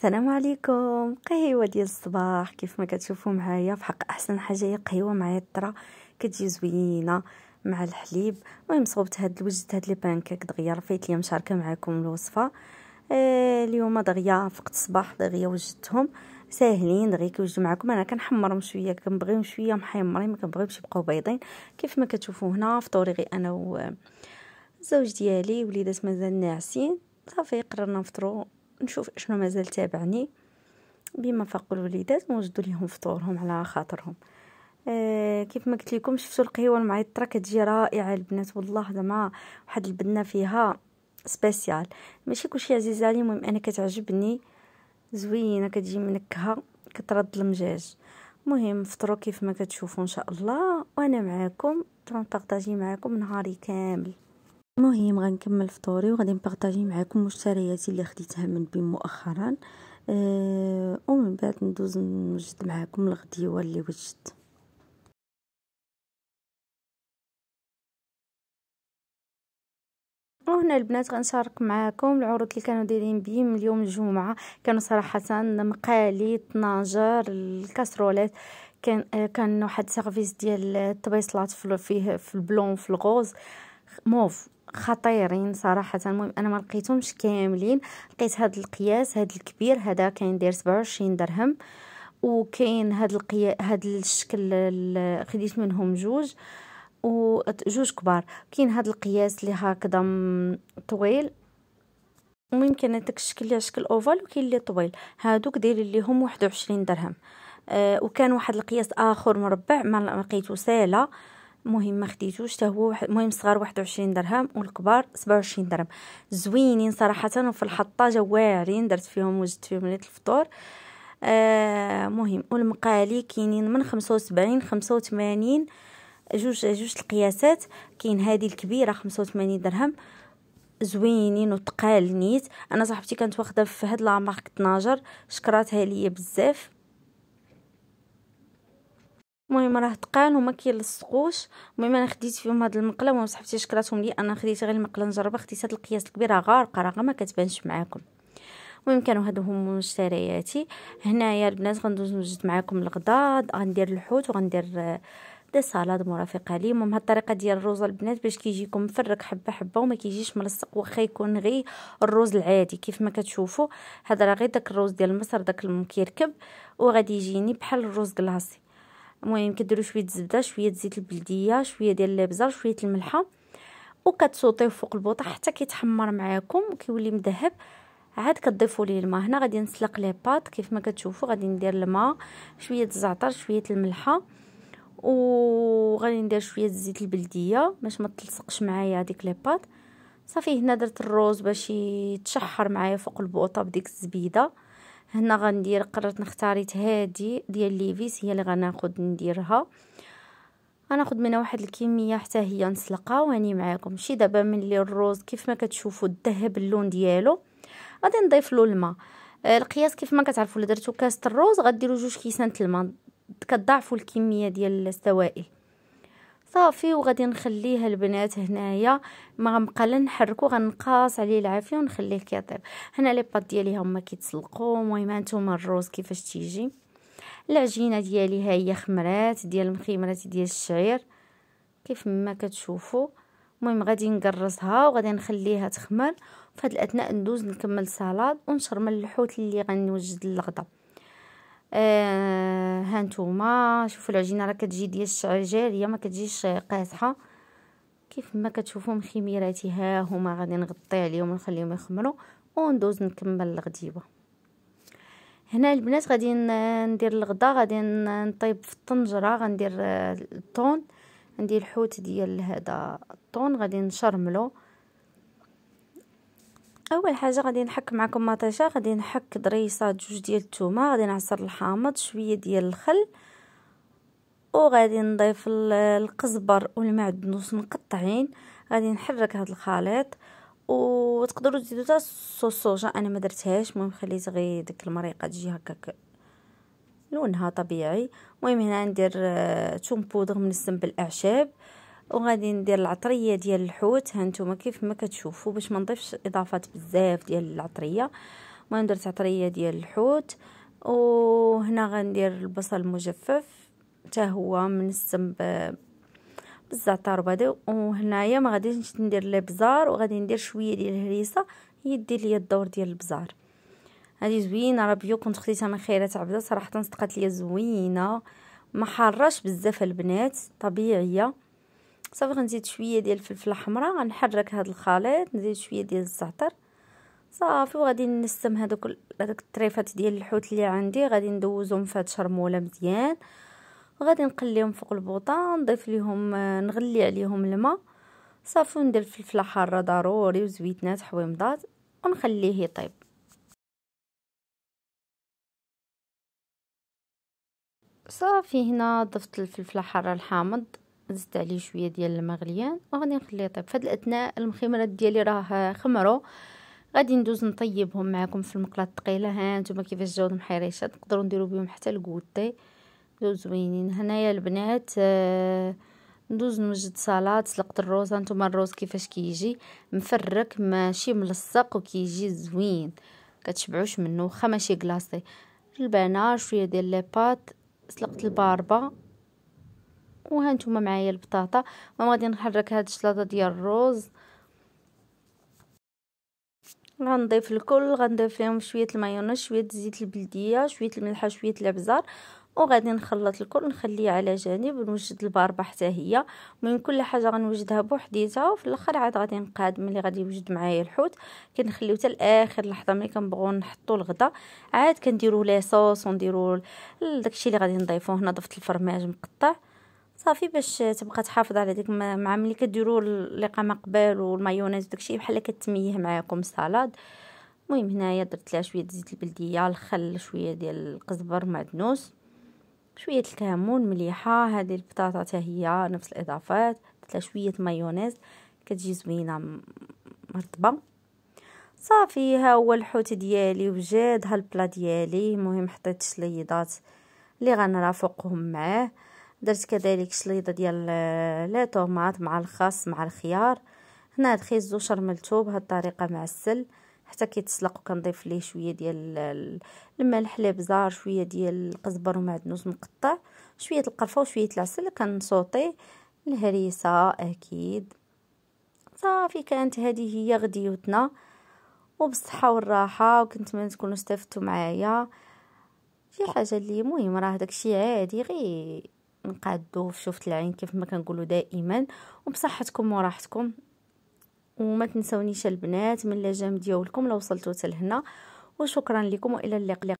السلام عليكم. قهوه ديال الصباح كيف ما كتشوفوا معايا. في حق احسن حاجه هي قهوه معطره كتجي زوينه مع الحليب. المهم صوبت هاد الوجد هاد لي بانكيك دغيا رفيت ليا مشاركه معكم الوصفه. اليوم دغيا فقت الصباح دغيا وجدتهم ساهلين دغيا كيوجدوا معكم. انا كنحمرهم شويه، كنبغيهم شويه محمرين، ما كنبغيهمش يبقاو بيضين كيف ما كتشوفوا هنا. فطوري غير انا والزوج ديالي، وليدات مازال ناعسين. صافي قررنا نفطروا، نشوف شنو مازال تابعني بما فاقوا الوليدات ونوجدوا لهم فطورهم على خاطرهم. كيف ما قلت لكم شفتوا القهوه المعطره كتجي رائعه البنات، والله زعما واحد البنه فيها سبيسيال، ماشي كلشي عزيز عليه. المهم انا كتعجبني، زوينه كتجي منكهه كترد المجاج. المهم فطروا كيف ما كتشوفوا ان شاء الله، وانا معاكم نبارطاجي معاكم نهاري كامل. المهم غنكمل فطوري وغادي نبارطاجي معاكم مشترياتي اللي خديتها من بين مؤخرا. ومن بعد ندوز نوجد معاكم الغديوه اللي وجدت. وهنا البنات غنشارك معاكم العروض اللي كانوا دايرين بي من اليوم الجمعه. كانوا صراحه مقالي طناجر الكاسرولات، كان واحد سيرفيس ديال الطبيصلات فيه في البلون في الغوز موف خطيرين صراحه. المهم انا ما لقيتهمش كاملين، لقيت هذا القياس هذا الكبير هذا كاين داير 27 درهم، وكاين هذا هذا الشكل خديت منهم جوج وجوج كبار. كاين هذا القياس اللي هكذا طويل، وممكن داك الشكل اللي شكل اوفال، وكاين اللي طويل هادوك دايرين ليهم 21 درهم. وكان واحد القياس اخر مربع ما لقيتو ساله، المهم ما خديتوش حتى هو. المهم صغار 21 درهم والكبار 27 درهم. زوينين صراحه، وفي الحطه واعرين درت فيهم وجدت فيهم ليله الفطور. مهم. والمقالي كاينين من 75 85 جوج القياسات. كاين هذه الكبيره 85 درهم، زوينين وثقال نيت. انا صاحبتي كانت واخده في هاد لا مارك 12 شكراتها ليا بزاف. المهم راه ثقال وما كيلصقوش. المهم انا خديت فيهم هاد المقله، وما صاحبتي شكراتهم لي. انا خديت غير المقله نجربها، خديت هاد القياس الكبير غارقه راه ما كتبانش معاكم. المهم كانوا هادو هما مشترياتي. هنايا البنات غندوز نوجد معاكم الغداء، غندير الحوت وغندير دي سالاد مرافقه لي. المهم هاد الطريقه ديال الروز البنات باش كيجيكم مفرك حبه حبه وما كيجيش ملصق، واخا يكون غير الروز العادي كيف ما كتشوفوا. هذا راه غير داك الروز ديال مصر داك المكركب، وغادي يجيني بحال الروز كلاصي. المهم كديروا شويه الزبده، شويه زيت البلديه، شويه ديال الابزار، شويه الملحه، وكتصوطيو فوق البوطه حتى كيتحمر معاكم وكيولي مذهب. عاد كتضيفوا ليه الماء. هنا غادي نسلق لي باط كيف ما كتشوفوا. غادي ندير الماء، شويه الزعتر، شويه الملحه، وغادي ندير شويه الزيت البلديه باش ما تلصقش معايا هذيك لي باط. صافي هنا درت الروز باش يتشحر معايا فوق البوطه بديك الزبيده. هنا غندير قررت نختاريت هادي ديال ليفيس هي اللي غناخذ نديرها. غناخذ منها واحد الكميه حتى هي نسلقها واني معاكم. شي دابا ملي الروز كيف ما كتشوفوا الذهب اللون ديالو غادي نضيف له الماء. القياس كيف ما كتعرفوا الا درتو كاس الروز غديروا 2 كيسان الماء، كتضاعفوا الكميه ديال السوائل. صافي وغادي نخليها البنات هنايا ما غنبقى لا نحركو، غنقاص عليه العافيه ونخليه كيطيب. هنا لي بات ديالي هما كيتسلقوا. المهم هانتوما الروز كيفاش تيجي. العجينه ديالي ها هي خمرات ديال المخيمرات ديال الشعير كيف ما كتشوفوا. المهم غادي نقرصها وغادي نخليها تخمر. في هذا الاثناء ندوز نكمل سلطه ونشرمل الحوت اللي غنوجد للغدا. هانتوما شوفوا العجينه راه كتجي ديال الشعير جاريه ما كتجيش قاصحه كيف ما كتشوفوا. مخيميراتي ها هما غادي نغطي عليهم ونخليهم يخمروا وندوز نكمل الغديوه. هنا البنات غادي ندير الغدا، غادي نطيب في الطنجره. غندير الطون، عندي الحوت ديال هذا الطون غادي نشرملو. اول حاجه غادي نحك معكم مطيشه، غادي نحك ضريصه جوج ديال الثومه، غادي نعصر الحامض، شويه ديال الخل، وغادي نضيف القزبر والمعدنوس مقطعين. غادي نحرك هذا الخليط، وتقدروا تزيدوا حتى الصوصوجه، انا ما درتهاش. المهم خليت غير ديك المريقه تجي هكاك لونها طبيعي. المهم هنا ندير ثوم بودغ منسم بالاعشاب، وغادي ندير العطريه ديال الحوت. ها نتوما كيف ما كتشوفوا باش ما نضيفش اضافات بزاف ديال العطريه. المهم درت عطريه ديال الحوت، وهنا غندير البصل المجفف حتى هو منسم بالزعتر وبهذا. وهنايا ما غاديش ندير الابزار، وغادي ندير شويه ديال الهريسه هي دير ليا الدور ديال الابزار. هذه زوينه راه بيو، كنت خديتها من خيرات عبده صراحه صدقات ليا زوينه، ما حراش بزاف البنات، طبيعيه. صافي غنزيد شويه ديال الفلفله الحمراء، غنحرك هذا الخليط، نزيد شويه ديال الزعتر صافي. وغادي نسم هذوك الطريفات ديال الحوت اللي عندي، غادي ندوزهم في هاد الشرموله مزيان، وغادي نقليهم فوق البوطه، نضيف ليهم نغلي عليهم الماء صافي، وندير الفلفله حاره ضروري وزويتنات حويمضات، ونخليه يطيب. صافي هنا ضفت الفلفله حاره الحامض، زدت عليه شويه ديال الماء مغليان، وغادي نخليه يطيب. في هذه الاثناء المخيمرات ديالي راه خمروا، غادي ندوز نطيبهم معكم في المقله الثقيله. ها نتوما كيفاش جاو المحريشات، نقدروا نديروا بهم حتى الكوتي، جاو زوينين. هنايا البنات ندوز نوجد سلطه. سلقت الروز، نتوما الروز كيفاش كيجي مفرك ماشي ملصق، وكيجي زوين كتشبعوش منه، واخا ماشي كلاصي. البنه شويه ديال لي بات، سلقت الباربه، وها نتوما معايا البطاطا. غادي نحرك هاد الشلاضه ديال الروز، غنضيف الكل، غنضيف لهم شويه المايونيز، شويه زيت البلديه، شويه الملح، شويه الابزار، وغادي نخلط الكل نخليه على جانب، ونوجد الباربه حتى هي. المهم كل حاجه غنوجدها بوحديتها، وفي الاخر عاد غادي نقاد ملي غادي يوجد معايا الحوت. كنخليو حتى لاخر لحظه ملي كنبغيو نحطوا الغدا، عاد كنديروا لي صوص ونديروا داكشي اللي غادي نضيفوه. هنا ضفت الفرماج مقطع صافي باش تبقى تحافظ على ديك مع ملي كديروا الاقامه قبال، والمايونيز داكشي بحال كتميه معاكم السلطه. المهم هنايا درت لها شويه زيت البلديه، الخل، شويه ديال القزبر معدنوس، شويه الكمون، مليحه. هذه البطاطا حتى هي نفس الاضافات، درت لها شويه مايونيز كتجي زوينه مرطبه. صافي ها هو الحوت ديالي وجاد، ها البلا ديالي. المهم حطيت شليضات اللي غنرافقهم معاه، درت كذلك شليضه ديال لا طوماط مع الخس مع الخيار. هنا هاد خيزو شرملتو بهاد الطريقه مع السل حتى كيتسلق، وكنضيف ليه شويه ديال الملح، الابزار، شويه ديال القزبر ومعدنوس مقطع، شويه القرفه وشويه العسل، كنصوطي الهريسه اكيد. صافي كانت هذه هي غديوتنا، وبالصحه والراحه، وكنتمنى تكونوا استفدتوا معايا. شي حاجه اللي مهم راه داكشي عادي، غير نقادو في شوفة العين كيف ما كنقولوا دائما، وبصحتكم وراحتكم. وما تنسونيش البنات من لجام ديالكم لو وصلتوا حتى لهنا، وشكرا لكم والى اللقاء.